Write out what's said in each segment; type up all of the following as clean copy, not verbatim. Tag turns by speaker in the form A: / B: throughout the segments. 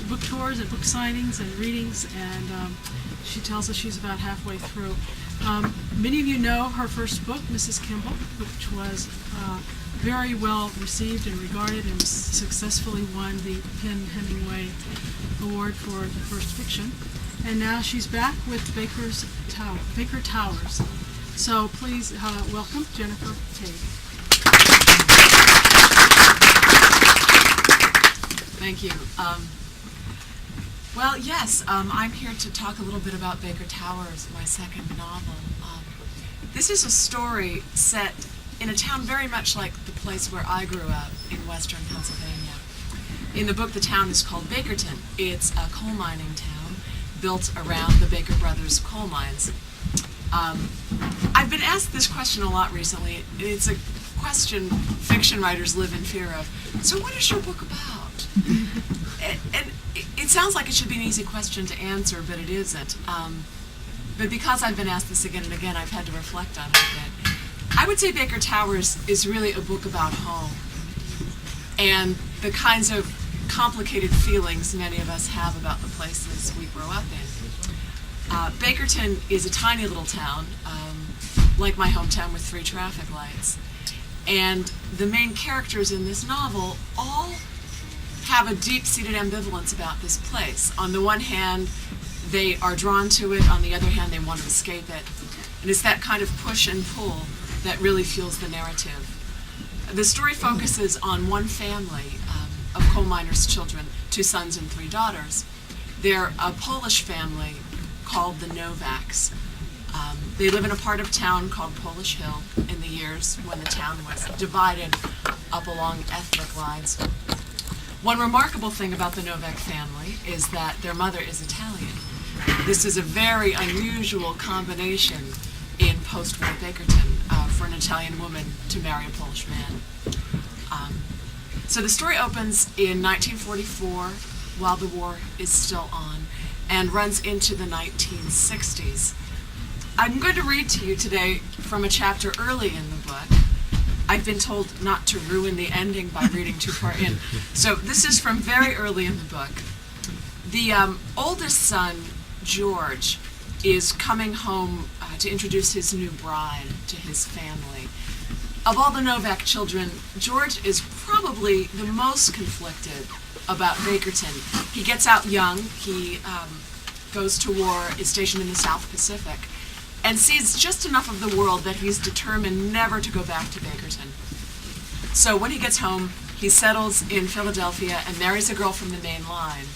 A: book tours and book signings and readings, and she tells us she's about halfway through. Many of you know her first book, Mrs. Kimball, which was very well received and regarded, and successfully won the Penn Hemingway Award for the first fiction. And now she's back with Baker Towers. So please welcome Jennifer Haigh.
B: Thank you. Well, yes, I'm here to talk a little bit about Baker Towers, my second novel. This is a story set in a town very much like the place where I grew up in western Pennsylvania. In the book, the town is called Bakerton. It's a coal mining town built around the Baker Brothers coal mines. I've been asked this question a lot recently. It's a question fiction writers live in fear of. So what is your book about? And it sounds like it should be an easy question to answer, but it isn't. But because I've been asked this again and again, I've had to reflect on it a bit. I would say Baker Towers is really a book about home and the kinds of complicated feelings many of us have about the places we grow up in. Bakerton is a tiny little town, like my hometown, with 3 traffic lights. And the main characters in this novel all have a deep-seated ambivalence about this place. On the one hand, they are drawn to it. On the other hand, they want to escape it. And it's that kind of push and pull that really fuels the narrative. The story focuses on one family of coal miners' children, 2 sons and 3 daughters. They're a Polish family called the Novaks. They live in a part of town called Polish Hill in the years when the town was divided up along ethnic lines. One remarkable thing about the Novak family is that their mother is Italian. This is a very unusual combination in post-war Bakerton for an Italian woman to marry a Polish man. So the story opens in 1944 while the war is still on and runs into the 1960s. I'm going to read to you today from a chapter early in the book. I've been told not to ruin the ending by reading too far in. So this is from very early in the book. The oldest son, George, is coming home to introduce his new bride to his family. Of all the Novak children, George is probably the most conflicted about Bakerton. He gets out young, he goes to war, is stationed in the South Pacific, and sees just enough of the world that he's determined never to go back to Bakerton. So when he gets home, he settles in Philadelphia and marries a girl from the main line,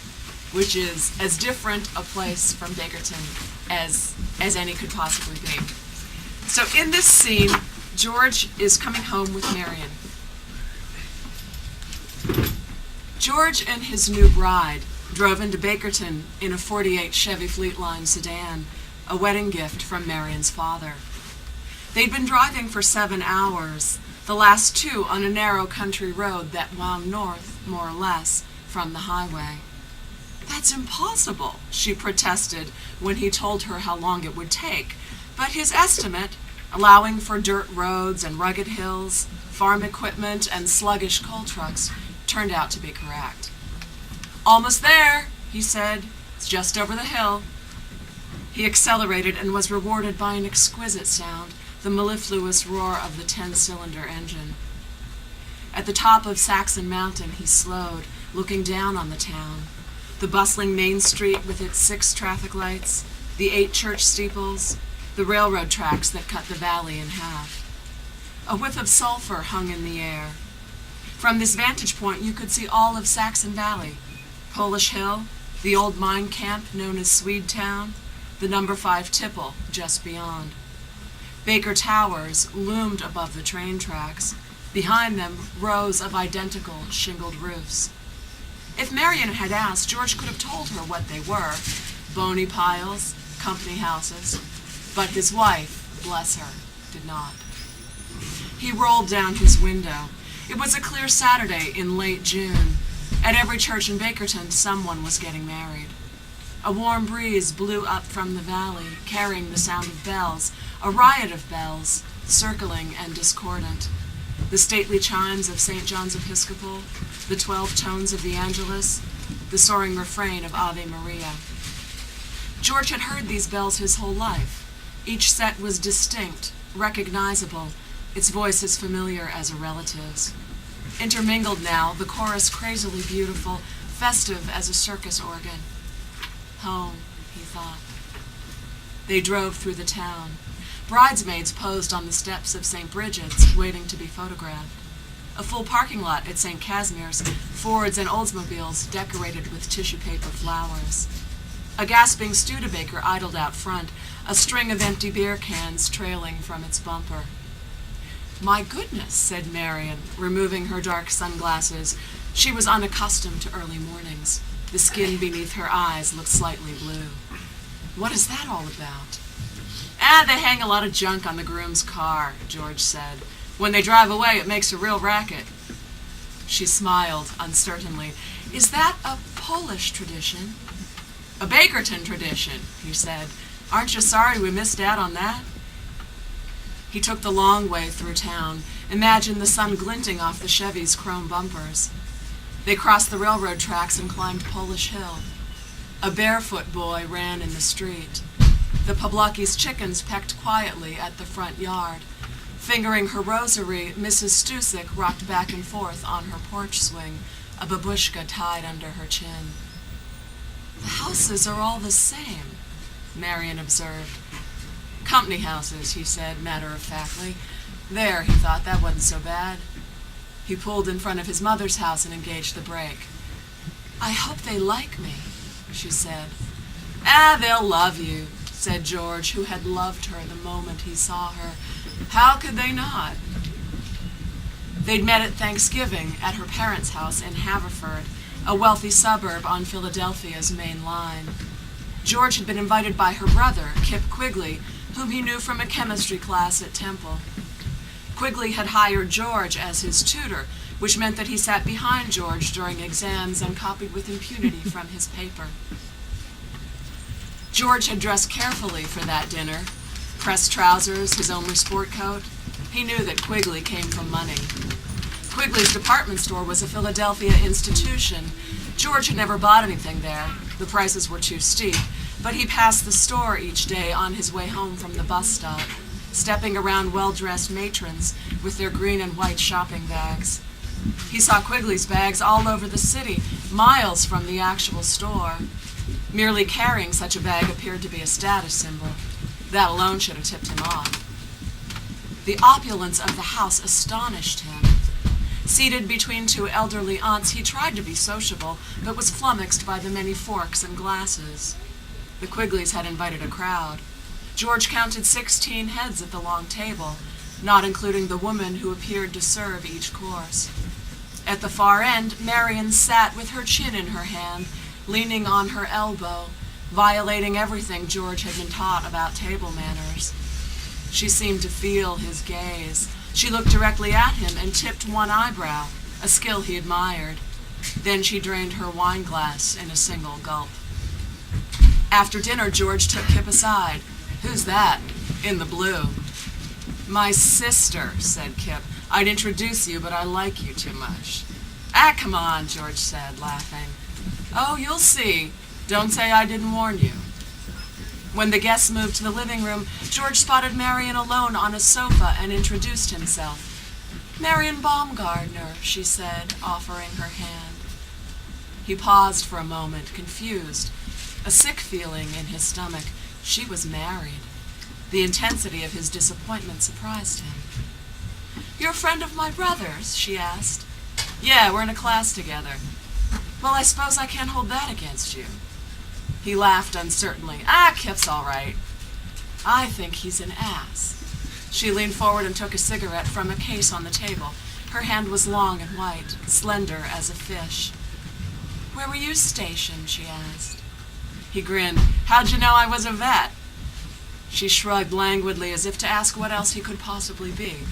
B: which is as different a place from Bakerton as any could possibly be. So in this scene, George is coming home with Marion. George and his new bride drove into Bakerton in a '48 Chevy Fleetline sedan, a wedding gift from Marion's father. They'd been driving for 7 hours, the last 2 on a narrow country road that wound north, more or less, from the highway. "That's impossible," she protested when he told her how long it would take, but his estimate, allowing for dirt roads and rugged hills, farm equipment and sluggish coal trucks, turned out to be correct. "Almost there," he said. "It's just over the hill." He accelerated and was rewarded by an exquisite sound, the mellifluous roar of the 10-cylinder engine. At the top of Saxon Mountain, he slowed, looking down on the town. The bustling main street with its 6 traffic lights, the 8 church steeples, the railroad tracks that cut the valley in half. A whiff of sulfur hung in the air. From this vantage point, you could see all of Saxon Valley, Polish Hill, the old mine camp known as Swedetown, the number 5 tipple just beyond. Baker Towers loomed above the train tracks. Behind them, rows of identical shingled roofs. If Marion had asked, George could have told her what they were: bony piles, company houses. But his wife, bless her, did not. He rolled down his window. It was a clear Saturday in late June. At every church in Bakerton, someone was getting married. A warm breeze blew up from the valley, carrying the sound of bells, a riot of bells, circling and discordant. The stately chimes of St. John's Episcopal, the 12 tones of the Angelus, the soaring refrain of Ave Maria. George had heard these bells his whole life. Each set was distinct, recognizable, its voice as familiar as a relative's. Intermingled now, the chorus crazily beautiful, festive as a circus organ. Home, he thought. They drove through the town. Bridesmaids posed on the steps of St. Bridget's, waiting to be photographed. A full parking lot at St. Casimir's, Fords and Oldsmobiles decorated with tissue paper flowers. A gasping Studebaker idled out front, a string of empty beer cans trailing from its bumper. "My goodness," said Marion, removing her dark sunglasses. She was unaccustomed to early mornings. The skin beneath her eyes looked slightly blue. "What is that all about?" They hang a lot of junk on the groom's car," George said. "When they drive away, it makes a real racket." She smiled uncertainly. "Is that a Polish tradition?" "A Bakerton tradition," he said. "Aren't you sorry we missed out on that?" He took the long way through town, imagined the sun glinting off the Chevy's chrome bumpers. They crossed the railroad tracks and climbed Polish Hill. A barefoot boy ran in the street. The Pawlacki's chickens pecked quietly at the front yard. Fingering her rosary, Mrs. Stusek rocked back and forth on her porch swing, a babushka tied under her chin. "The houses are all the same," Marion observed. "Company houses," he said matter-of-factly. There, he thought, that wasn't so bad. He pulled in front of his mother's house and engaged the brake. "I hope they like me," she said. They'll love you," said George, who had loved her the moment he saw her. "How could they not?" They'd met at Thanksgiving at her parents' house in Haverford, a wealthy suburb on Philadelphia's main line. George had been invited by her brother, Kip Quigley, whom he knew from a chemistry class at Temple. Quigley had hired George as his tutor, which meant that he sat behind George during exams and copied with impunity from his paper. George had dressed carefully for that dinner. Pressed trousers, his only sport coat. He knew that Quigley came from money. Quigley's department store was a Philadelphia institution. George had never bought anything there. The prices were too steep, but he passed the store each day on his way home from the bus stop, stepping around well-dressed matrons with their green and white shopping bags. He saw Quigley's bags all over the city, miles from the actual store. Merely carrying such a bag appeared to be a status symbol. That alone should have tipped him off. The opulence of the house astonished him. Seated between two elderly aunts, he tried to be sociable, but was flummoxed by the many forks and glasses. The Quigleys had invited a crowd. George counted 16 heads at the long table, not including the woman who appeared to serve each course. At the far end, Marion sat with her chin in her hand, leaning on her elbow, violating everything George had been taught about table manners. She seemed to feel his gaze. She looked directly at him and tipped one eyebrow, a skill he admired. Then she drained her wine glass in a single gulp. After dinner, George took Kip aside. "Who's that? In the blue?" "My sister," said Kip. "I'd introduce you, but I like you too much." Come on," George said, laughing. "Oh, you'll see. Don't say I didn't warn you." When the guests moved to the living room, George spotted Marion alone on a sofa and introduced himself. "Marion Baumgartner," she said, offering her hand. He paused for a moment, confused, a sick feeling in his stomach. She was married. The intensity of his disappointment surprised him. "You're a friend of my brother's?" she asked. "Yeah, we're in a class together." "Well, I suppose I can't hold that against you." He laughed uncertainly. Kip's all right." "I think he's an ass." She leaned forward and took a cigarette from a case on the table. Her hand was long and white, slender as a fish. "Where were you stationed?" she asked. He grinned. "How'd you know I was a vet?" She shrugged languidly as if to ask what else he could possibly be.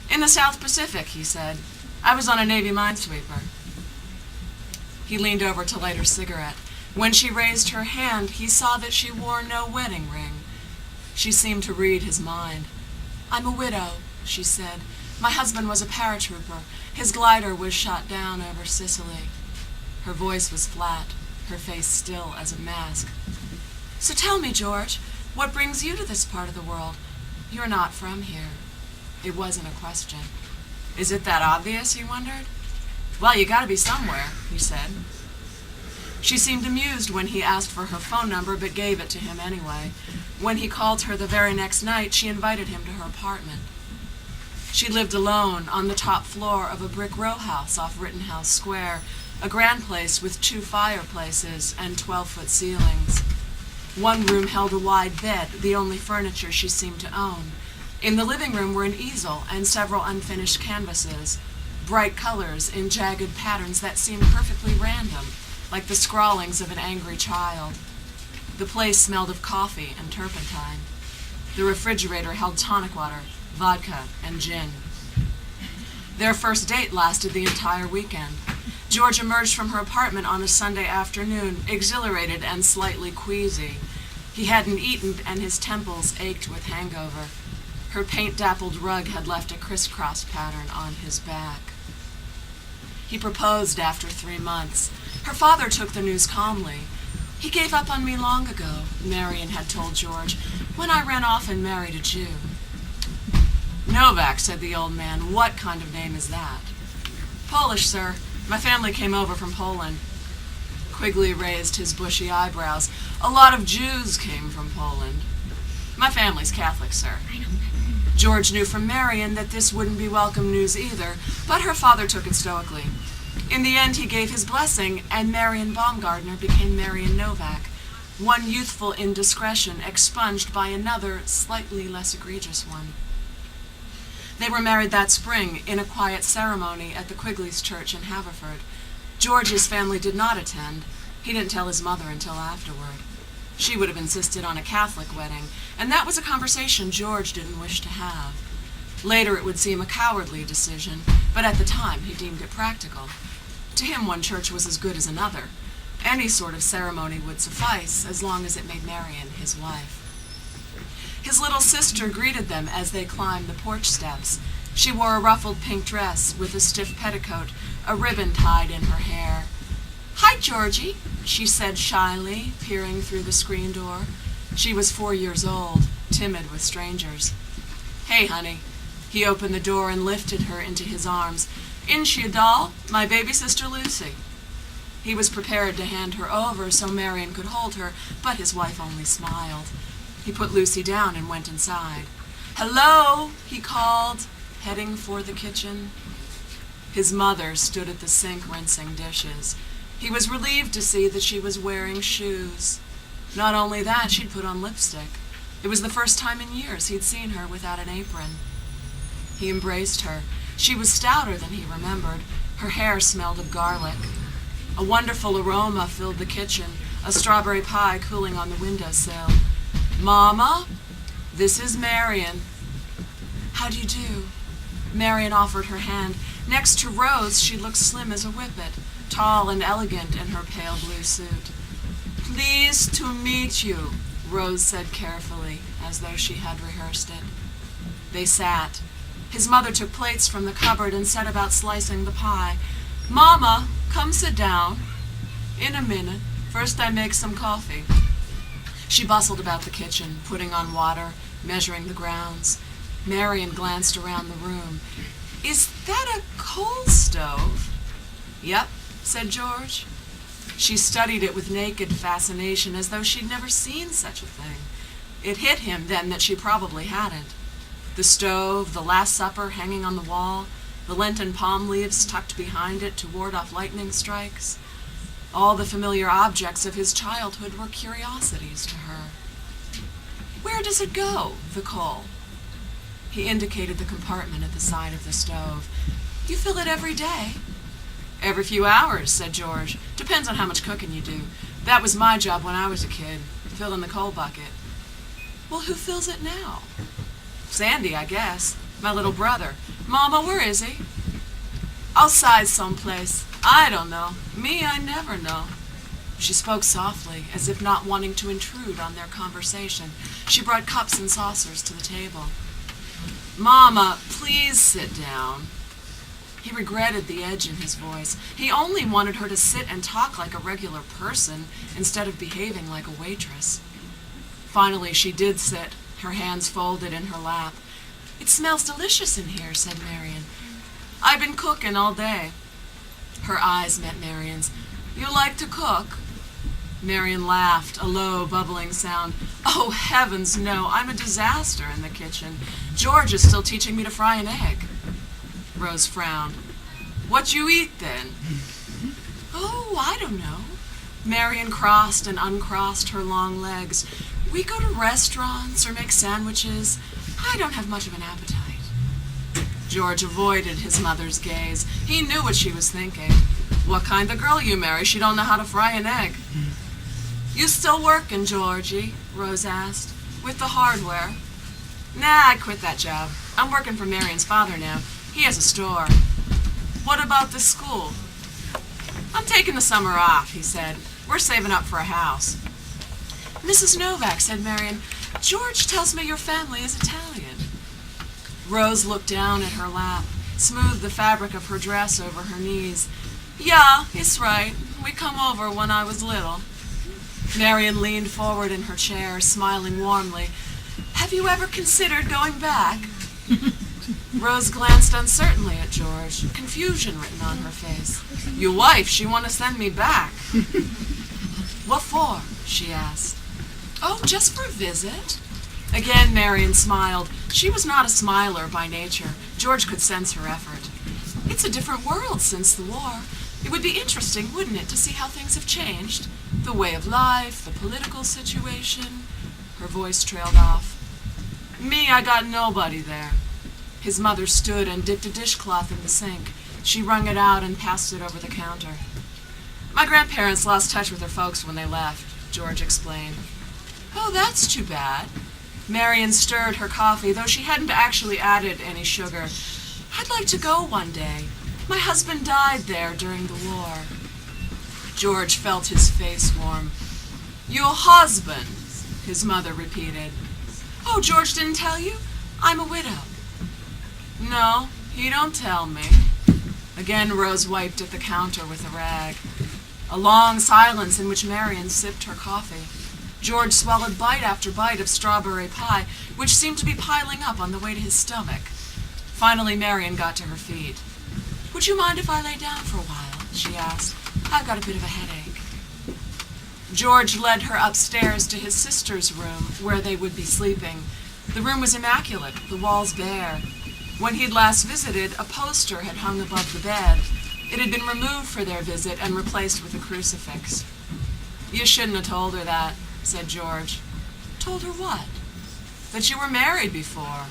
B: "In the South Pacific," he said. "I was on a Navy minesweeper." He leaned over to light her cigarette. When she raised her hand, he saw that she wore no wedding ring. She seemed to read his mind. "I'm a widow," she said. "My husband was a paratrooper. His glider was shot down over Sicily." Her voice was flat, her face still as a mask. "So tell me, George, what brings you to this part of the world? You're not from here." It wasn't a question. "Is it that obvious?" he wondered. "Well, you gotta be somewhere," he said. She seemed amused when he asked for her phone number, but gave it to him anyway. When he called her the very next night, she invited him to her apartment. She lived alone on the top floor of a brick row house off Rittenhouse Square, a grand place with 2 fireplaces and 12-foot ceilings. One room held a wide bed, the only furniture she seemed to own. In the living room were an easel and several unfinished canvases, bright colors in jagged patterns that seemed perfectly random, like the scrawlings of an angry child. The place smelled of coffee and turpentine. The refrigerator held tonic water, vodka, and gin. Their first date lasted the entire weekend. George emerged from her apartment on a Sunday afternoon, exhilarated and slightly queasy. He hadn't eaten, and his temples ached with hangover. Her paint-dappled rug had left a crisscross pattern on his back. He proposed after 3 months. Her father took the news calmly. "He gave up on me long ago," Marion had told George, "when I ran off and married a Jew." "Novak," said the old man. "What kind of name is that?" "Polish, sir. My family came over from Poland." Quigley raised his bushy eyebrows. "A lot of Jews came from Poland." "My family's Catholic, sir." George knew from Marion that this wouldn't be welcome news either, but her father took it stoically. In the end, he gave his blessing, and Marion Baumgartner became Marion Novak, one youthful indiscretion expunged by another, slightly less egregious one. They were married that spring in a quiet ceremony at the Quigley's church in Haverford. George's family did not attend. He didn't tell his mother until afterward. She would have insisted on a Catholic wedding, and that was a conversation George didn't wish to have. Later it would seem a cowardly decision, but at the time he deemed it practical. To him, one church was as good as another. Any sort of ceremony would suffice, as long as it made Marion his wife. His little sister greeted them as they climbed the porch steps. She wore a ruffled pink dress with a stiff petticoat, a ribbon tied in her hair. "Hi, Georgie," she said shyly, peering through the screen door. She was 4 years old, timid with strangers. "Hey, honey." He opened the door and lifted her into his arms. "Isn't she a doll? My baby sister Lucy." He was prepared to hand her over so Marion could hold her, but his wife only smiled. He put Lucy down and went inside. "Hello," he called, heading for the kitchen. His mother stood at the sink rinsing dishes. He was relieved to see that she was wearing shoes. Not only that, she'd put on lipstick. It was the first time in years he'd seen her without an apron. He embraced her. She was stouter than he remembered. Her hair smelled of garlic. A wonderful aroma filled the kitchen, a strawberry pie cooling on the windowsill. "Mama, this is Marion." "How do you do?" Marion offered her hand. Next to Rose, she looked slim as a whippet, tall and elegant in her pale blue suit. "Pleased to meet you," Rose said carefully, as though she had rehearsed it. They sat. His mother took plates from the cupboard and set about slicing the pie. "Mama, come sit down." "In a minute. First I make some coffee." She bustled about the kitchen, putting on water, measuring the grounds. Marion glanced around the room. "Is that a coal stove?" "Yep," said George. She studied it with naked fascination, as though she'd never seen such a thing. It hit him then that she probably hadn't. The stove, the Last Supper hanging on the wall, the Lenten palm leaves tucked behind it to ward off lightning strikes. All the familiar objects of his childhood were curiosities to her. "Where does it go, the coal?" He indicated the compartment at the side of the stove. "You fill it every day?" "Every few hours," said George. "Depends on how much cooking you do. That was my job when I was a kid, filling the coal bucket." "Well, who fills it now?" "Sandy, I guess. My little brother. Mama, where is he?" "Outside someplace. I don't know. Me, I never know." She spoke softly, as if not wanting to intrude on their conversation. She brought cups and saucers to the table. "Mama, please sit down." He regretted the edge in his voice. He only wanted her to sit and talk like a regular person instead of behaving like a waitress. Finally, she did sit, her hands folded in her lap. "It smells delicious in here," said Marion. "I've been cooking all day." Her eyes met Marion's. "You like to cook?" Marion laughed, a low, bubbling sound. "Oh, heavens, no, I'm a disaster in the kitchen. George is still teaching me to fry an egg." Rose frowned. "What you eat, then?" "Oh, I don't know." Marion crossed and uncrossed her long legs. "We go to restaurants or make sandwiches. I don't have much of an appetite." George avoided his mother's gaze. He knew what she was thinking. "What kind of girl you marry? She don't know how to fry an egg." "You still working, Georgie?" Rose asked. "With the hardware?" "Nah, I quit that job. I'm working for Marion's father now. He has a store." "What about the school?" "I'm taking the summer off," he said. "We're saving up for a house." "Mrs. Novak," said Marion, "George tells me your family is Italian." Rose looked down at her lap, smoothed the fabric of her dress over her knees. "Yeah, he's right. We come over when I was little." Marion leaned forward in her chair, smiling warmly. "Have you ever considered going back?" Rose glanced uncertainly at George, confusion written on her face. "Your wife, she want to send me back." "What for?" she asked. "Oh, just for a visit." Again Marion smiled. She was not a smiler by nature. George could sense her effort. "It's a different world since the war. It would be interesting, wouldn't it, to see how things have changed? The way of life, the political situation." Her voice trailed off. "Me, I got nobody there." His mother stood and dipped a dishcloth in the sink. She wrung it out and passed it over the counter. "My grandparents lost touch with their folks when they left," George explained. "Oh, that's too bad." Marion stirred her coffee, though she hadn't actually added any sugar. "I'd like to go one day. My husband died there during the war." George felt his face warm. "Your husband," his mother repeated. "Oh, George didn't tell you? I'm a widow." "No, he don't tell me." Again Rose wiped at the counter with a rag. A long silence in which Marion sipped her coffee. George swallowed bite after bite of strawberry pie, which seemed to be piling up on the way to his stomach. Finally Marion got to her feet. "Would you mind if I lay down for a while?" she asked. "I've got a bit of a headache." George led her upstairs to his sister's room, where they would be sleeping. The room was immaculate, the walls bare. When he'd last visited, a poster had hung above the bed. It had been removed for their visit and replaced with a crucifix. "You shouldn't have told her that," said George. "Told her what?" "That you were married before."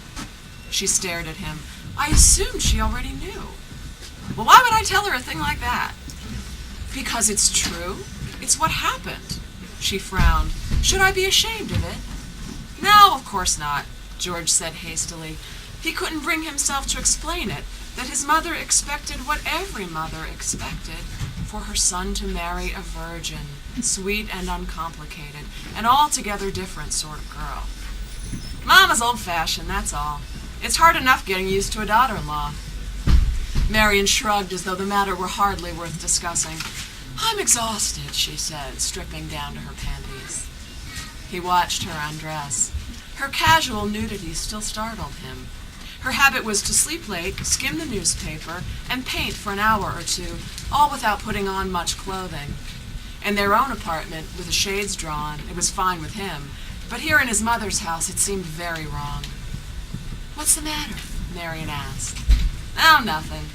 B: She stared at him. "I assumed she already knew." "Well, why would I tell her a thing like that?" "Because it's true. It's what happened." She frowned. "Should I be ashamed of it?" "No, of course not," George said hastily. He couldn't bring himself to explain it, that his mother expected what every mother expected, for her son to marry a virgin, sweet and uncomplicated, an altogether different sort of girl. "Mama's old-fashioned, that's all. It's hard enough getting used to a daughter-in-law." Marion shrugged as though the matter were hardly worth discussing. "I'm exhausted," she said, stripping down to her panties. He watched her undress. Her casual nudity still startled him. Her habit was to sleep late, skim the newspaper, and paint for an hour or two, all without putting on much clothing. In their own apartment, with the shades drawn, it was fine with him, but here in his mother's house it seemed very wrong. "What's the matter?" Marion asked. "Oh, nothing."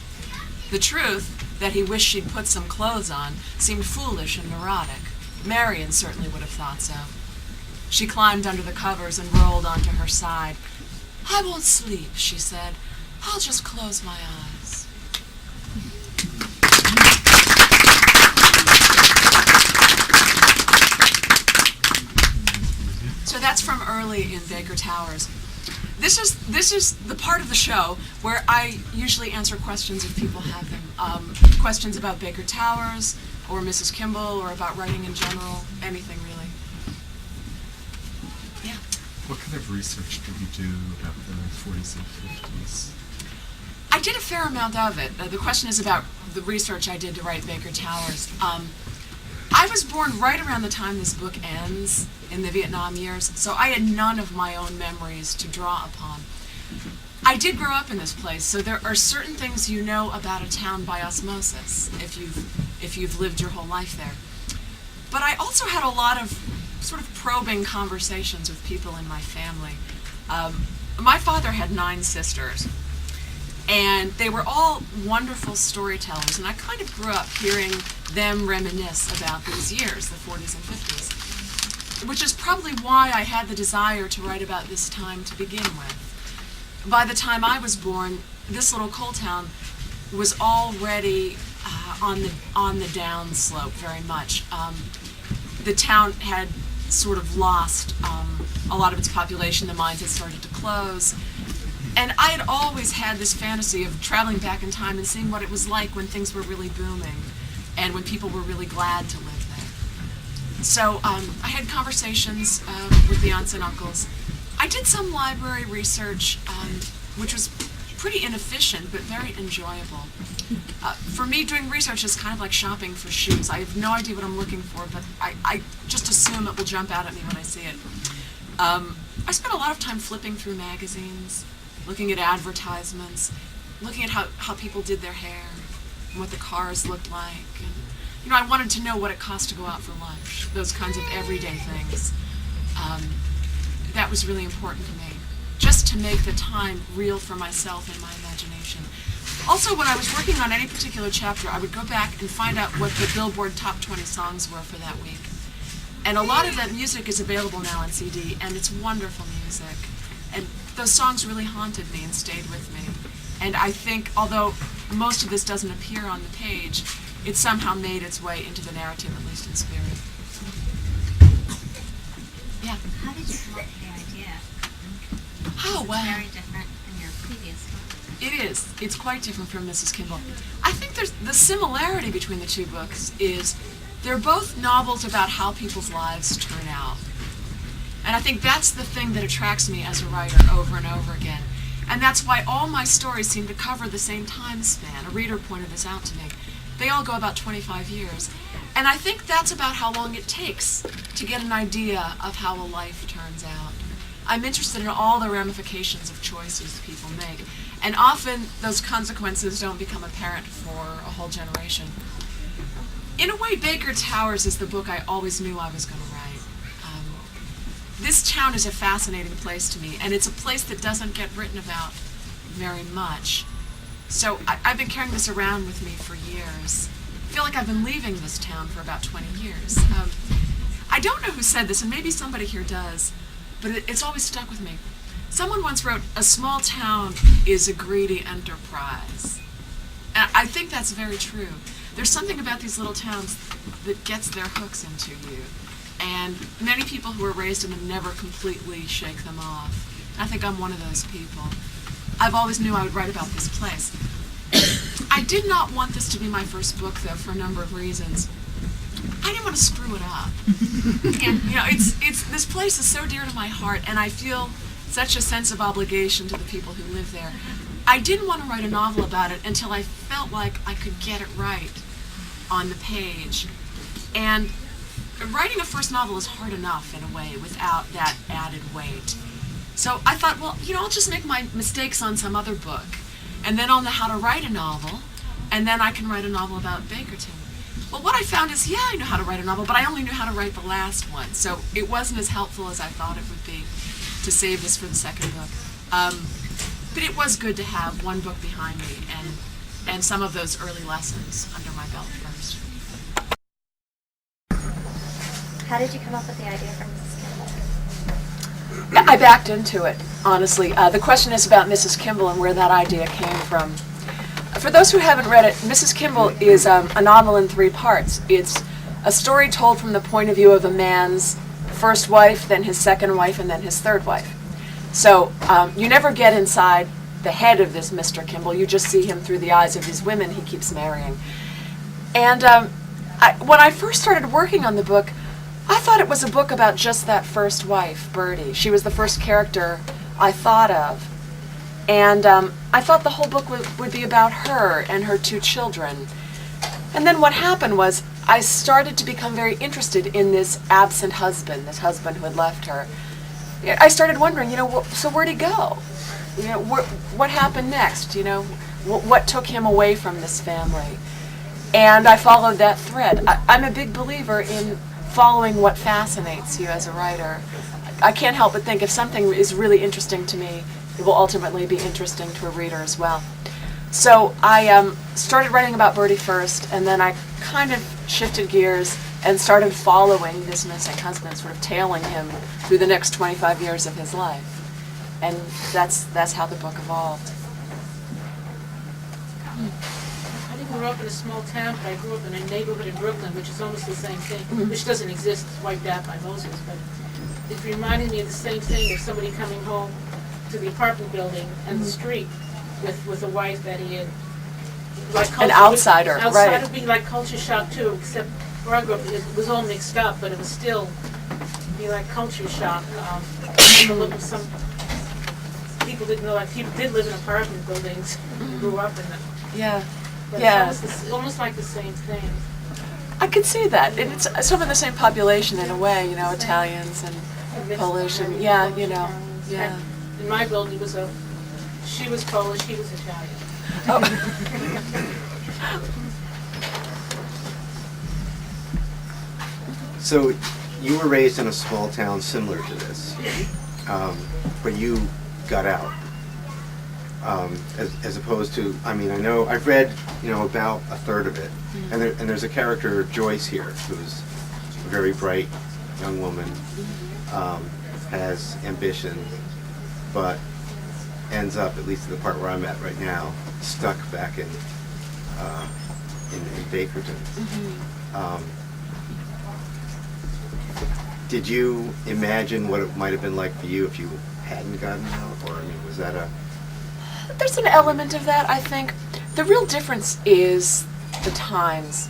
B: The truth, that he wished she'd put some clothes on, seemed foolish and neurotic. Marion certainly would have thought so. She climbed under the covers and rolled onto her side. "I won't sleep," she said. "I'll just close my eyes." So that's from early in Baker Towers. This is the part of the show where I usually answer questions if people have them. Questions about Baker Towers, or Mrs. Kimball, or about writing in general, anything really. Yeah.
C: What kind of research did you do about the 40s and 50s?
B: I did a fair amount of it. The question is about the research I did to write Baker Towers. I was born right around the time this book ends, in the Vietnam years, so I had none of my own memories to draw upon. I did grow up in this place, so there are certain things you know about a town by osmosis if you've lived your whole life there. But I also had a lot of sort of probing conversations with people in my family. My father had 9 sisters, and they were all wonderful storytellers, and I kind of grew up hearing them reminisce about these years, the 40s and 50s, which is probably why I had the desire to write about this time to begin with. By the time I was born, this little coal town was already on the downslope very much. The town had sort of lost a lot of its population. The mines had started to close. And I had always had this fantasy of traveling back in time and seeing what it was like when things were really booming and when people were really glad to live there. So I had conversations with the aunts and uncles. I did some library research, which was pretty inefficient but very enjoyable. For me, doing research is kind of like shopping for shoes. I have no idea what I'm looking for, but I just assume it will jump out at me when I see it. I spent a lot of time flipping through magazines, looking at advertisements, looking at how people did their hair, and what the cars looked like. And, I wanted to know what it cost to go out for lunch, those kinds of everyday things. That was really important to me, just to make the time real for myself and my imagination. Also, when I was working on any particular chapter, I would go back and find out what the Billboard Top 20 songs were for that week. And a lot of that music is available now on CD, and it's wonderful music. And those songs really haunted me and stayed with me. And I think, although most of this doesn't appear on the page, it somehow made its way into the narrative, at least in spirit. Yeah.
C: How did you come up with the idea?
B: Oh, wow.
C: It's very different than your previous one.
B: It is. It's quite different from Mrs. Kimball. I think there's the similarity between the two books is they're both novels about how people's lives turn out. And I think that's the thing that attracts me as a writer over and over again. And that's why all my stories seem to cover the same time span. A reader pointed this out to me. They all go about 25 years. And I think that's about how long it takes to get an idea of how a life turns out. I'm interested in all the ramifications of choices people make. And often those consequences don't become apparent for a whole generation. In a way, Baker Towers is the book I always knew I was going to write. This town is a fascinating place to me, and it's a place that doesn't get written about very much. So I've been carrying this around with me for years. I feel like I've been leaving this town for about 20 years. I don't know who said this, and maybe somebody here does, but it's always stuck with me. Someone once wrote, "A small town is a greedy enterprise." And I think that's very true. There's something about these little towns that gets their hooks into you. And many people who are raised in them never completely shake them off. I think I'm one of those people. I've always knew I would write about this place. I did not want this to be my first book, though, for a number of reasons. I didn't want to screw it up. It's this place is so dear to my heart, and I feel such a sense of obligation to the people who live there. I didn't want to write a novel about it until I felt like I could get it right on the page. And writing a first novel is hard enough, in a way, without that added weight. So I thought, well, I'll just make my mistakes on some other book, and then I'll know how to write a novel, and then I can write a novel about Bakerton. Well, what I found is, I know how to write a novel, but I only knew how to write the last one, so it wasn't as helpful as I thought it would be to save this for the second book. But it was good to have one book behind me and some of those early lessons under my belt first.
C: How did you come up with the idea for Mrs. Kimball?
B: I backed into it, honestly. The question is about Mrs. Kimball and where that idea came from. For those who haven't read it, Mrs. Kimball is a novel in 3 parts. It's a story told from the point of view of a man's first wife, then his second wife, and then his third wife. So you never get inside the head of this Mr. Kimball. You just see him through the eyes of these women he keeps marrying. And when I first started working on the book, I thought it was a book about just that first wife, Bertie. She was the first character I thought of. And I thought the whole book would be about her and her 2 children. And then what happened was I started to become very interested in this absent husband, this husband who had left her. I started wondering, so where'd he go? What happened next? What took him away from this family? And I followed that thread. I'm a big believer in following what fascinates you as a writer. I can't help but think if something is really interesting to me, it will ultimately be interesting to a reader as well. So I started writing about Bertie first, and then I kind of shifted gears and started following this missing husband, sort of tailing him through the next 25 years of his life. And that's how the book evolved.
A: I didn't grow up in a small town, but I grew up in a neighborhood in Brooklyn, which is almost the same thing, which doesn't exist. It's wiped out by Moses, but it reminded me of the same thing of somebody coming home to the apartment building and the street with a wife that he had, like
B: An outsider, right.
A: Outsider being like culture shock too, except where I grew up it was all mixed up, but it was still be like culture shock. Some people didn't know, like people did live in apartment buildings, grew up in them.
B: Yeah.
A: But
B: Yeah.
A: it's almost like the same thing.
B: I could see that. And it's some of the same population in a way, Italians and Polish and yeah.
A: And in my building she was Polish, he was Italian.
B: Oh.
D: So you were raised in a small town similar to this, but you got out. As opposed to, I know I've read, about a third of it, and there's a character, Joyce here, who's a very bright young woman, has ambition, but ends up, at least in the part where I'm at right now, stuck back in Bakerton. Did you imagine what it might have been like for you if you hadn't gotten out, or was that a...
B: There's an element of that, I think. The real difference is the times.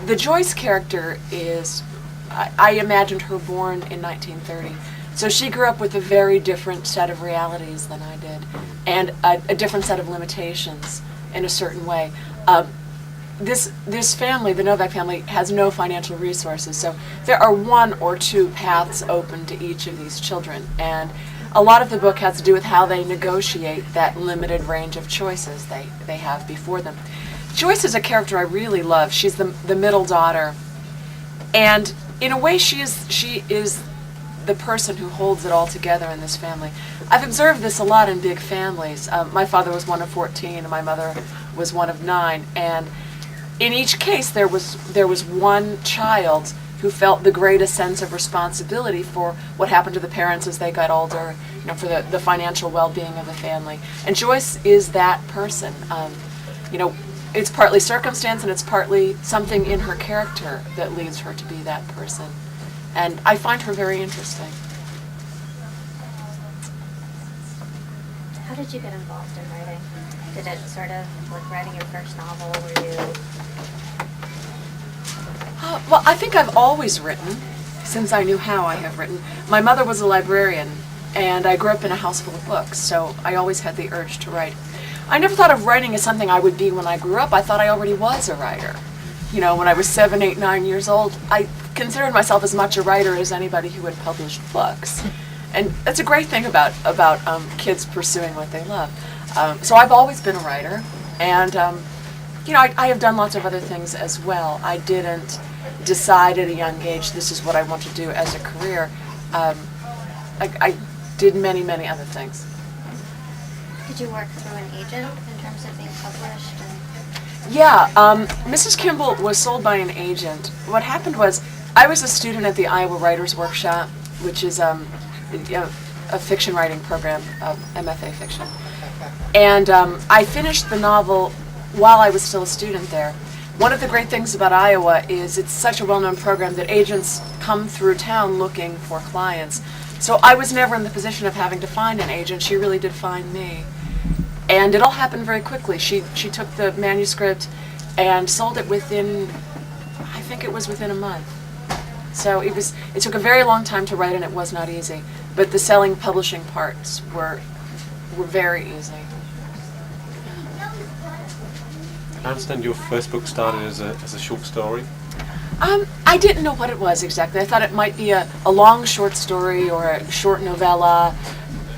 B: The Joyce character is, I imagined her born in 1930. So she grew up with a very different set of realities than I did, and a different set of limitations in a certain way. This family, the Novak family, has no financial resources, so there are 1 or 2 paths open to each of these children, and a lot of the book has to do with how they negotiate that limited range of choices they have before them. Joyce is a character I really love. She's the middle daughter, and in a way she is the person who holds it all together in this family. I've observed this a lot in big families. My father was one of 14, and my mother was one of 9, and in each case there was one child who felt the greatest sense of responsibility for what happened to the parents as they got older, for the financial well-being of the family. And Joyce is that person. It's partly circumstance and it's partly something in her character that leads her to be that person. And I find her very interesting.
C: How did you get involved in writing? Did it sort of, like writing your first novel, were you...
B: Well, I think I've always written, since I knew how I have written. My mother was a librarian, and I grew up in a house full of books, so I always had the urge to write. I never thought of writing as something I would be when I grew up. I thought I already was a writer. When I was 7, 8, 9 years old, I considered myself as much a writer as anybody who had published books. And that's a great thing about kids pursuing what they love. So I've always been a writer, and I have done lots of other things as well. I didn't decide at a young age this is what I want to do as a career. I did many, many other things.
C: Did you work through an agent in terms of being published?
B: Yeah, Mrs. Kimball was sold by an agent. What happened was, I was a student at the Iowa Writers Workshop, which is a fiction writing program, MFA fiction. And I finished the novel while I was still a student there. One of the great things about Iowa is it's such a well-known program that agents come through town looking for clients. So I was never in the position of having to find an agent. She really did find me. And it all happened very quickly. She took the manuscript and sold it within, I think it was within a month. So it took a very long time to write, and it was not easy. But the selling publishing parts were were very easy.
E: I understand your first book started as a short story.
B: I didn't know what it was exactly. I thought it might be a long short story or a short novella.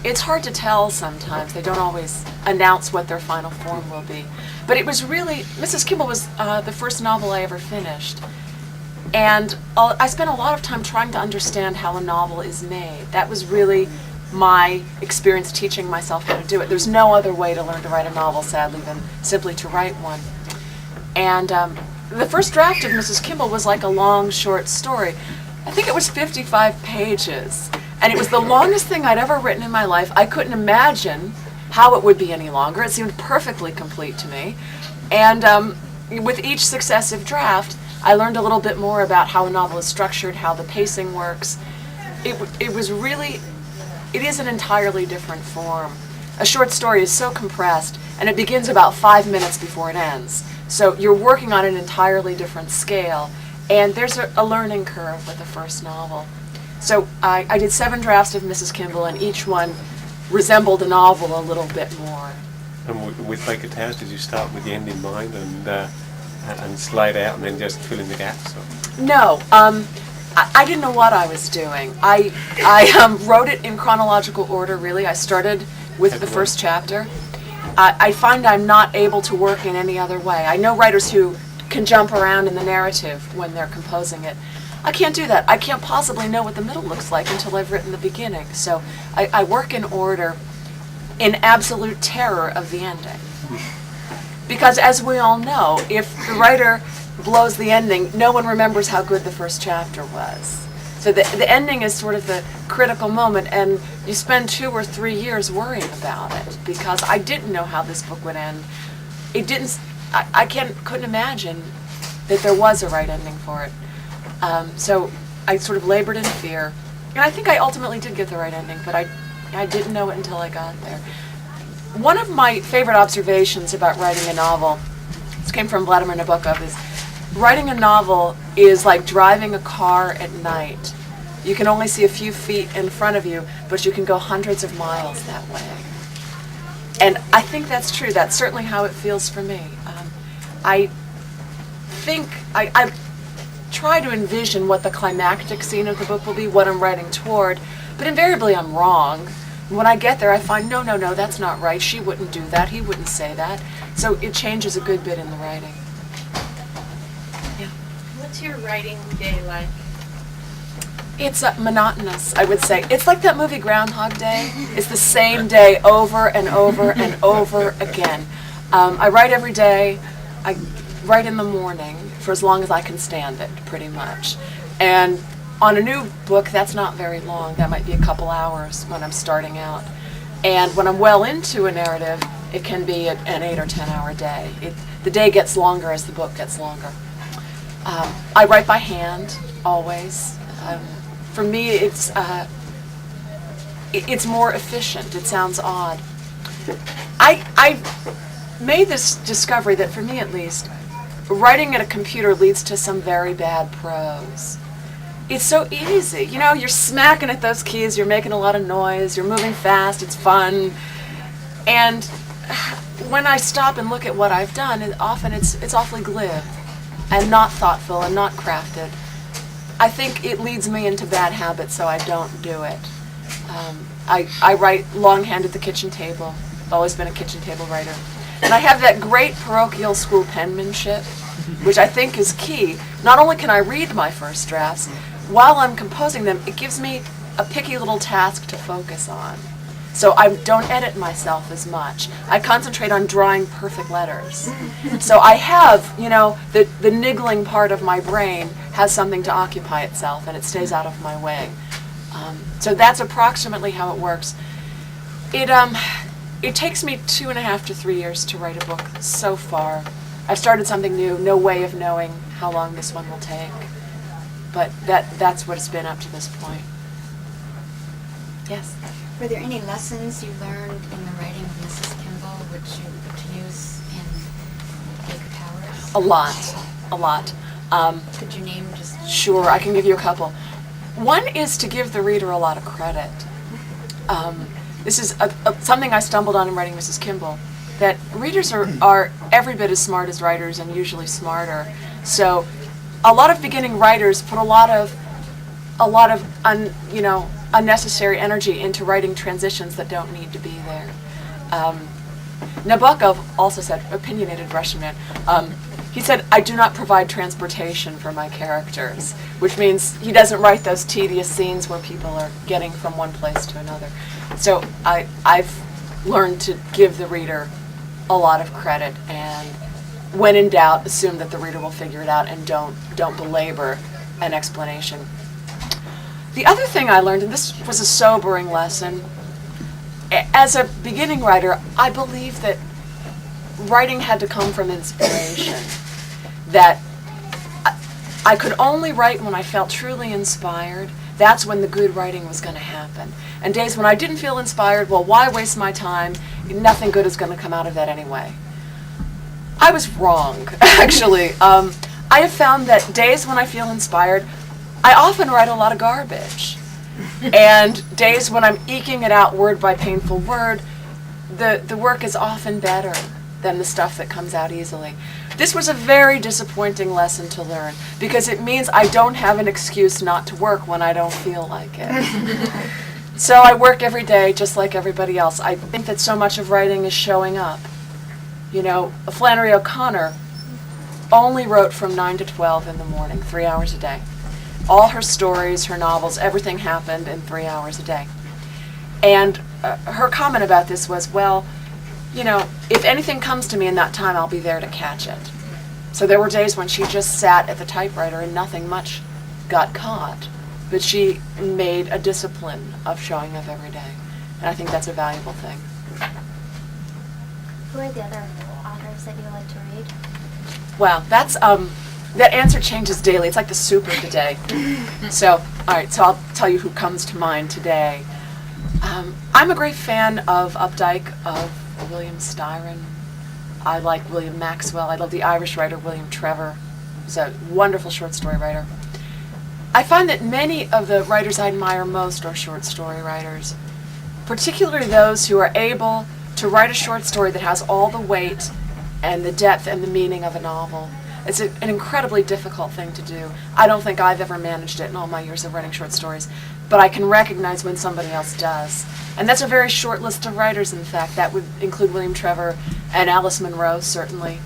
B: It's hard to tell sometimes. They don't always announce what their final form will be. But it was really, Mrs. Kimball was the first novel I ever finished. And I spent a lot of time trying to understand how a novel is made. That was really my experience teaching myself how to do it. There's no other way to learn to write a novel, sadly, than simply to write one. And the first draft of Mrs. Kimball was like a long, short story. I think it was 55 pages. And it was the longest thing I'd ever written in my life. I couldn't imagine how it would be any longer. It seemed perfectly complete to me. And with each successive draft, I learned a little bit more about how a novel is structured, how the pacing works. It was really, it is an entirely different form. A short story is so compressed, and it begins about 5 minutes before it ends. So you're working on an entirely different scale, and there's a learning curve with the first novel. So I did 7 drafts of Mrs. Kimball, and each one resembled a novel a little bit more.
E: And with Baker Towers, did you start with the end in mind and slide out and then just fill in the gaps? Or?
B: No, I didn't know what I was doing. I wrote it in chronological order, really. I started with the first chapter. I find I'm not able to work in any other way. I know writers who can jump around in the narrative when they're composing it. I can't do that. I can't possibly know what the middle looks like until I've written the beginning. So I work in order in absolute terror of the ending. Because as we all know, if the writer blows the ending, no one remembers how good the first chapter was. So the ending is sort of the critical moment, and you spend 2 or 3 years worrying about it, because I didn't know how this book would end. It didn't, I couldn't imagine that there was a right ending for it. So I sort of labored in fear. And I think I ultimately did get the right ending, but I didn't know it until I got there. One of my favorite observations about writing a novel, this came from Vladimir Nabokov, is writing a novel is like driving a car at night. You can only see a few feet in front of you, but you can go hundreds of miles that way. And I think that's true. That's certainly how it feels for me. I think I try to envision what the climactic scene of the book will be, what I'm writing toward, but invariably I'm wrong. When I get there, I find, no, that's not right. She wouldn't do that. He wouldn't say that. So it changes a good bit in the writing. Yeah.
F: What's your writing day like?
B: It's monotonous, I would say. It's like that movie Groundhog Day. It's the same day over and over and over again. I write every day. I write in the morning for as long as I can stand it, pretty much. And on a new book, that's not very long. That might be a couple hours when I'm starting out. And when I'm well into a narrative, it can be an 8 or 10 hour day. The day gets longer as the book gets longer. I write by hand, always. For me, it's more efficient. It sounds odd. I made this discovery that, for me at least, writing at a computer leads to some very bad prose. It's so easy. You know, you're smacking at those keys, you're making a lot of noise, you're moving fast, it's fun. And when I stop and look at what I've done, often it's awfully glib and not thoughtful and not crafted. I think it leads me into bad habits, so I don't do it. I write longhand at the kitchen table. I've always been a kitchen table writer. And I have that great parochial school penmanship, which I think is key. Not only can I read my first drafts, while I'm composing them, it gives me a picky little task to focus on. So I don't edit myself as much. I concentrate on drawing perfect letters. So I have, the niggling part of my brain has something to occupy itself, and it stays out of my way. So that's approximately how it works. It takes me 2.5 to 3 years to write a book so far. I've started something new, no way of knowing how long this one will take. But that's what it's been up to this point. Yes?
G: Were there any lessons you learned in the writing of Mrs. Kimball which you would use in Baker Towers?
B: A lot.
G: Could you name just...
B: Sure, I can give you a couple. One is to give the reader a lot of credit. this is something I stumbled on in writing Mrs. Kimball, that readers are every bit as smart as writers and usually smarter. So a lot of beginning writers put a lot of unnecessary energy into writing transitions that don't need to be there. Nabokov also said, opinionated Russian man, he said, I do not provide transportation for my characters, which means he doesn't write those tedious scenes where people are getting from one place to another. So I've learned to give the reader a lot of credit, and when in doubt, assume that the reader will figure it out and don't belabor an explanation. The other thing I learned, and this was a sobering lesson, as a beginning writer, I believe that writing had to come from inspiration, that I could only write when I felt truly inspired. That's when the good writing was going to happen. And days when I didn't feel inspired, well, why waste my time? Nothing good is going to come out of that anyway. I was wrong, actually. I have found that days when I feel inspired, I often write a lot of garbage. And days when I'm eking it out word by painful word, the work is often better than the stuff that comes out easily. This was a very disappointing lesson to learn, because it means I don't have an excuse not to work when I don't feel like it. So I work every day just like everybody else. I think that so much of writing is showing up. You know, Flannery O'Connor only wrote from 9 to 12 in the morning, 3 hours a day. All her stories, her novels, everything happened in 3 hours a day. And her comment about this was, well, you know, if anything comes to me in that time, I'll be there to catch it. So there were days when she just sat at the typewriter and nothing much got caught. But she made a discipline of showing up every day. And I think that's a valuable thing.
C: Who are the other authors that you like to read?
B: Wow, that's that answer changes daily. It's like the soup of the day. So, all right, so I'll tell you who comes to mind today. I'm a great fan of Updike, of William Styron. I like William Maxwell. I love the Irish writer William Trevor. He's a wonderful short story writer. I find that many of the writers I admire most are short story writers, particularly those who are able to write a short story that has all the weight and the depth and the meaning of a novel. It's an incredibly difficult thing to do. I don't think I've ever managed it in all my years of writing short stories, but I can recognize when somebody else does. And that's a very short list of writers, in fact. That would include William Trevor and Alice Munro, certainly,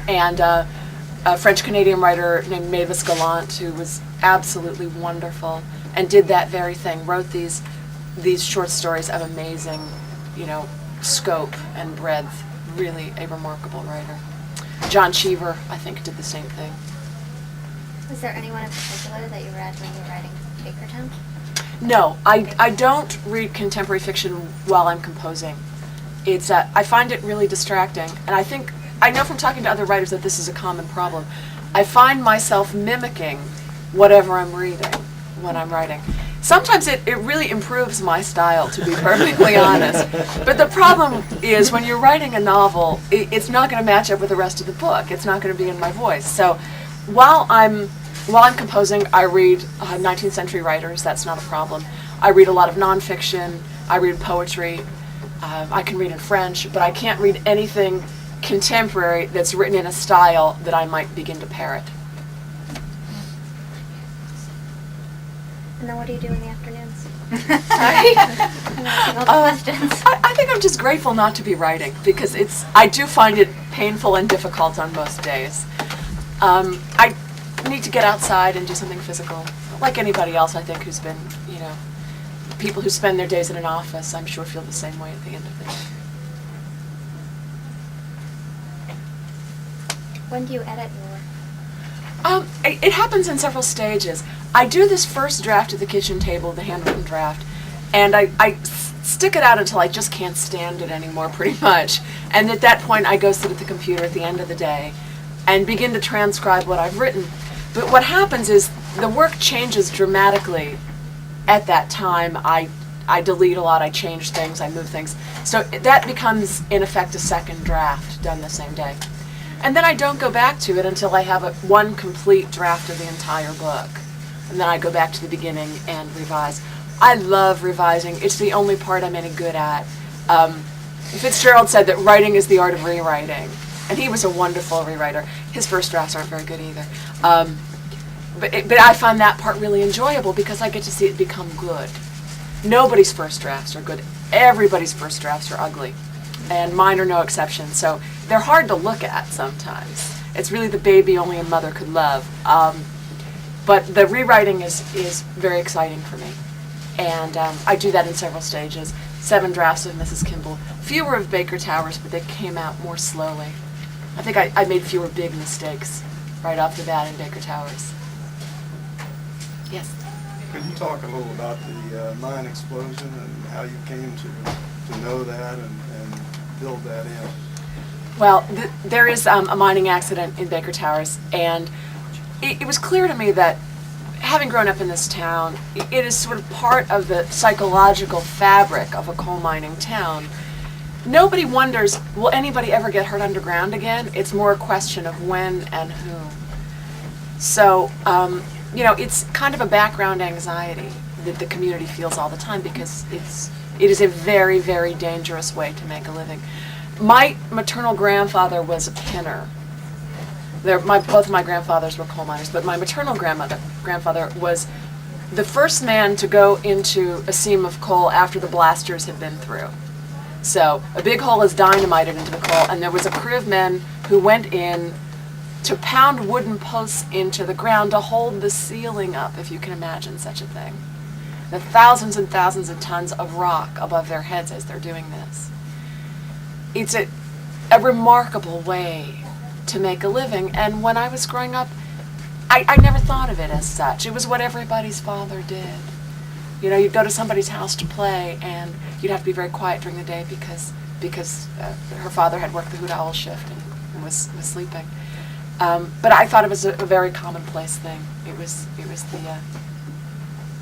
B: and a French-Canadian writer named Mavis Gallant, who was absolutely wonderful and did that very thing, wrote these short stories of amazing, scope and breadth. Really a remarkable writer. John Cheever, I think, did the same thing.
C: Was there anyone in particular that you read when you were writing Bakertown?
B: No, I don't read contemporary fiction while I'm composing. It's I find it really distracting, and I know from talking to other writers that this is a common problem. I find myself mimicking whatever I'm reading when I'm writing. Sometimes it really improves my style, to be perfectly honest. But the problem is when you're writing a novel, it's not going to match up with the rest of the book. It's not going to be in my voice. So while I'm composing, I read 19th century writers. That's not a problem. I read a lot of nonfiction. I read poetry. I can read in French, but I can't read anything contemporary that's written in a style that I might begin to parrot.
C: And then what do you do in the afternoons?
B: Questions. I think I'm just grateful not to be writing, because I do find it painful and difficult on most days. I need to get outside and do something physical, like anybody else, I think, who's been, people who spend their days in an office, I'm sure, feel the same way at the end of the day.
C: When do you edit your work?
B: It happens in several stages. I do this first draft at the kitchen table, the handwritten draft, and I stick it out until I just can't stand it anymore, pretty much. And at that point, I go sit at the computer at the end of the day and begin to transcribe what I've written. But what happens is the work changes dramatically at that time. I delete a lot, I change things, I move things. So that becomes, in effect, a second draft done the same day. And then I don't go back to it until I have one complete draft of the entire book. And then I go back to the beginning and revise. I love revising. It's the only part I'm any good at. Fitzgerald said that writing is the art of rewriting, and he was a wonderful rewriter. His first drafts aren't very good either. But I find that part really enjoyable because I get to see it become good. Nobody's first drafts are good. Everybody's first drafts are ugly, and mine are no exception. So they're hard to look at sometimes. It's really the baby only a mother could love. But the rewriting is very exciting for me. And I do that in several stages. 7 drafts of Mrs. Kimball. Fewer of Baker Towers, but they came out more slowly. I think I made fewer big mistakes right off the bat in Baker Towers. Yes?
H: Could you talk a little about the mine explosion and how you came to know that and build that in?
B: Well, there is a mining accident in Baker Towers, and it was clear to me that having grown up in this town, it is sort of part of the psychological fabric of a coal mining town. Nobody wonders, will anybody ever get hurt underground again? It's more a question of when and whom. So, it's kind of a background anxiety that the community feels all the time because it is a very, very dangerous way to make a living. My maternal grandfather was a pinner. Both of my grandfathers were coal miners, but my maternal grandfather was the first man to go into a seam of coal after the blasters had been through. So a big hole is dynamited into the coal, and there was a crew of men who went in to pound wooden posts into the ground to hold the ceiling up, if you can imagine such a thing. The thousands and thousands of tons of rock above their heads as they're doing this. It's a remarkable way to make a living, and when I was growing up, I never thought of it as such. It was what everybody's father did. You'd go to somebody's house to play, and you'd have to be very quiet during the day because her father had worked the hoot owl shift and was sleeping. But I thought it was a very commonplace thing. It was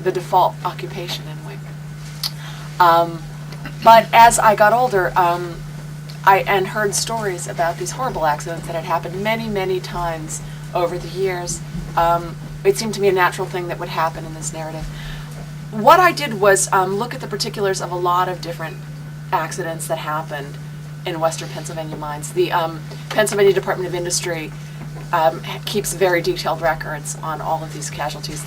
B: the default occupation anyway. But as I got older, I heard stories about these horrible accidents that had happened many, many times over the years. It seemed to me a natural thing that would happen in this narrative. What I did was look at the particulars of a lot of different accidents that happened in Western Pennsylvania mines. The Pennsylvania Department of Industry keeps very detailed records on all of these casualties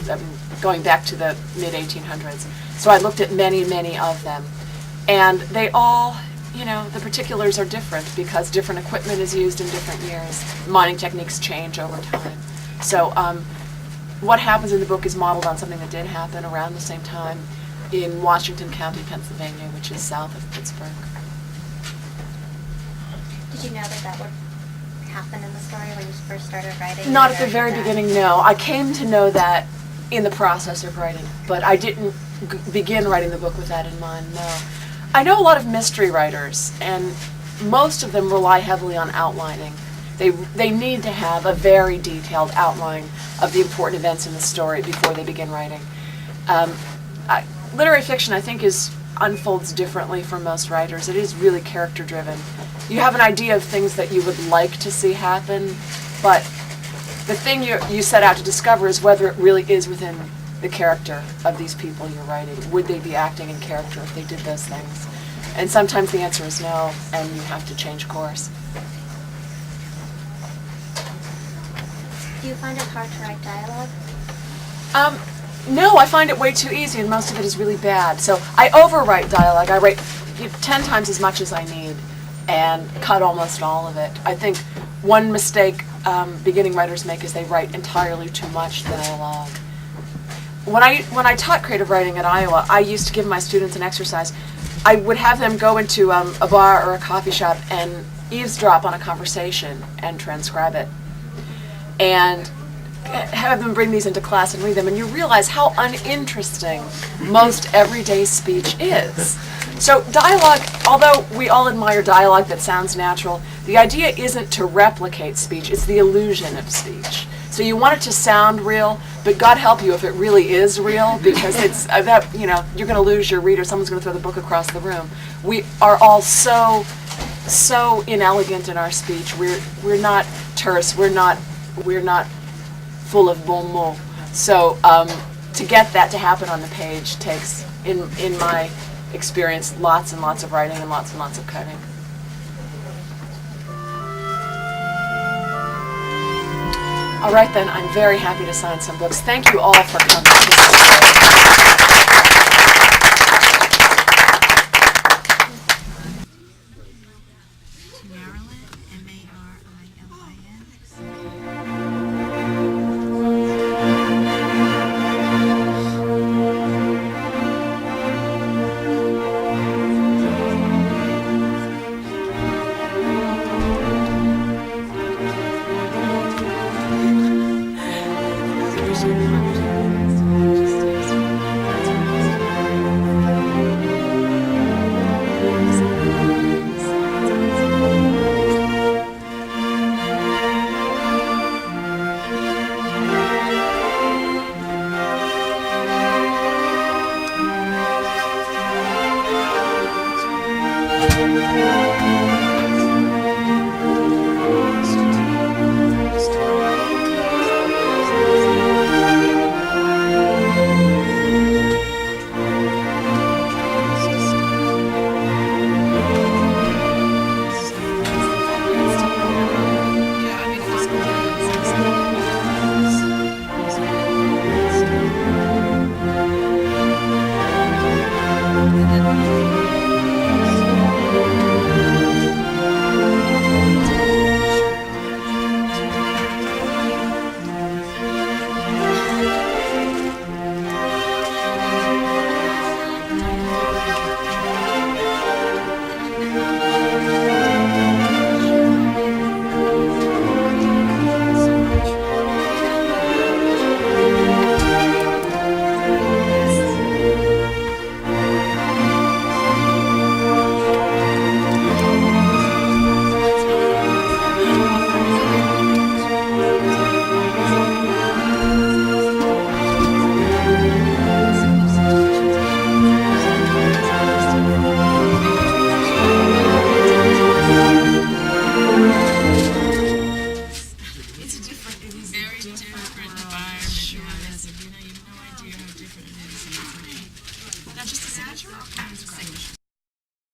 B: going back to the mid-1800s. So I looked at many, many of them. And they all, the particulars are different because different equipment is used in different years. Mining techniques change over time. So what happens in the book is modeled on something that did happen around the same time in Washington County, Pennsylvania, which is south of Pittsburgh.
C: Did you know that would happen in the story when you first started writing?
B: Not at the very beginning, no. I came to know that in the process of writing, but I didn't begin writing the book with that in mind, no. I know a lot of mystery writers, and most of them rely heavily on outlining. They need to have a very detailed outline of the important events in the story before they begin writing. Literary fiction, I think, unfolds differently for most writers. It is really character-driven. You have an idea of things that you would like to see happen, but the thing you set out to discover is whether it really is within the character of these people you're writing. Would they be acting in character if they did those things? And sometimes the answer is no, and you have to change course.
C: Do you find it hard to write dialogue?
B: No, I find it way too easy, and most of it is really bad. So I overwrite dialogue. I write 10 times as much as I need and cut almost all of it. I think one mistake beginning writers make is they write entirely too much dialogue. When I taught creative writing at Iowa, I used to give my students an exercise. I would have them go into a bar or a coffee shop and eavesdrop on a conversation and transcribe it. And have them bring these into class and read them, and you realize how uninteresting most everyday speech is. So dialogue, although we all admire dialogue that sounds natural, the idea isn't to replicate speech, it's the illusion of speech. So you want it to sound real, but God help you if it really is real, because it's you're going to lose your reader. Someone's going to throw the book across the room. We are all so inelegant in our speech. We're not terse. We're not full of bon mots. So to get that to happen on the page takes, in my experience, lots and lots of writing and lots of cutting. All right then, I'm very happy to sign some books. Thank you all for coming.